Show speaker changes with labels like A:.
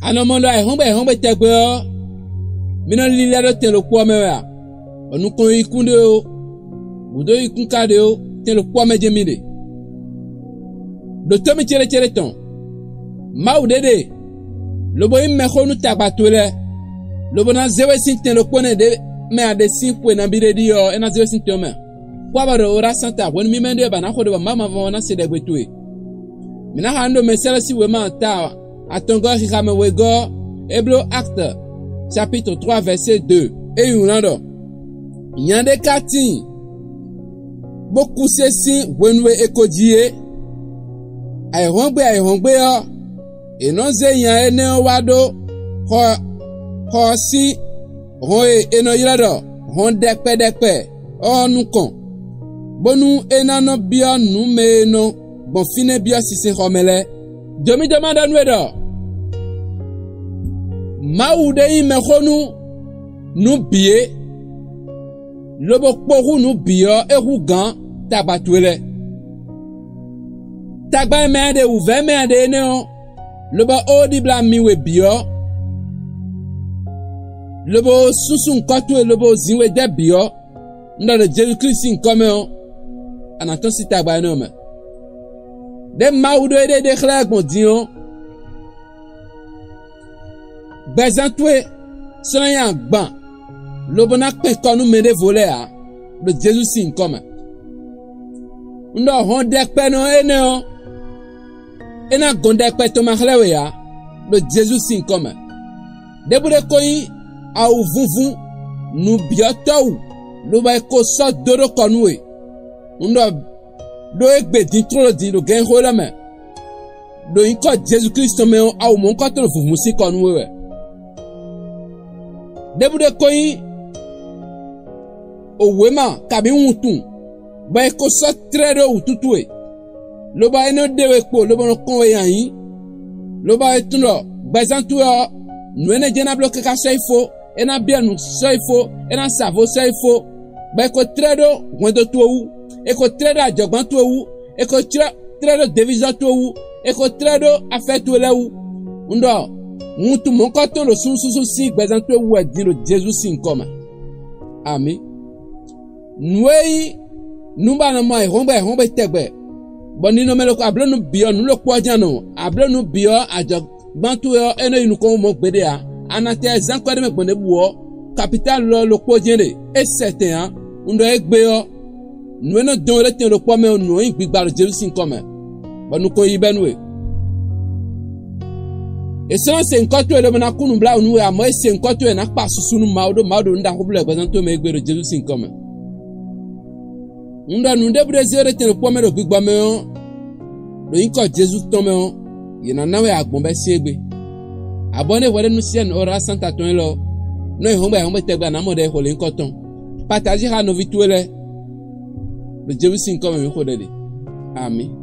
A: Anomondo ai hombe tegbe o. Mina lilia do ten lo kwa mewa. Onu kon ikunde o. Budo ikunkade o. Ten lo kwa mejemide. Do tomi chere ton. Ma udede. Lobo imme khonu tabatule. Lobo na zewe sinten lo kone de me ade sinpwe na bide di yo ena zewe sinten me. Kwa baro ora santa won mi mende ba na khode ba mama vona se de gwetue. Mina hando mesela si wema ta atongo khame wego Hebrew Acte chapitre 3 verset 2 et yunado. Yande kati boku sesi wenwe ekodie ai hongbe yo enoze yan ene wado ho si ho eno yirado hon dekpe onu kon bonu enano bia nu me no bon fine bia sisi homele domi demanda nwedo maude ime khonu nu bie lobo kporu nu bio ehu gan tabatwele tagba mende ouve mende ne lobo odi bla miwe bio lobo susun kotu lobo zinwe de bio ndo de Jésus Christ in comme anaton si tagba no me de maudo ede de khla gbon dion bezantwe soyan gban lobo na pe konu mede volé a de Jésus sin comme ndo hon de pe no ene o ena gonde pe to ma khlewe ya de Jésus sin comme de bude koyi a uvunvun nu biotou lo ba ko so dodo konwe ndo do egbe din tro din lo gen hola me do in ko Jésus Christ me o awu mon ko to funfun si konwe we de bude koyi o wema kabi wutun ba ko so tredo ututue lo ba eno dewe po lo ba kon we yan yin lo ba etuno bazantu o nu ene jena bloke ka seifo ena bien nu seifo ena savo seifo ba ko tredo wendo tuwu e ko tredo ajogban tuwu e ko tredo division tuwu e ko tredo afetu lewu ndo mutu mon ko to lo sunsusu si bazantu wu adi lo Jesus sin koma amen nuei numba na mai hombe tegbe boni no melo ko ablonu bio nu lo kwajano ablonu bio ajogban tuwu eno inu ko mo gbede a anate zanko de me gbone buo capital lo kwojene e certain ndo egbe yo nu no don le ten lo po me nu igbigba lo Jesus sin koma bonu ko yibenwe ese se nkoto ele na kunu bla unu ya mo ese nkoto na pa susunu maudo nda ko bla gbazanto me egbe lo Jesus sin koma ndo nu de brezere ten lo po me lo gbigba me lo inko Jesus to me yina nawe agbon be si egbe abone wale nu sien ora santa ton lo no hombe tegba na mo de ko le nkoton partager ha no vituele le Jesus sin koma me ko de amen.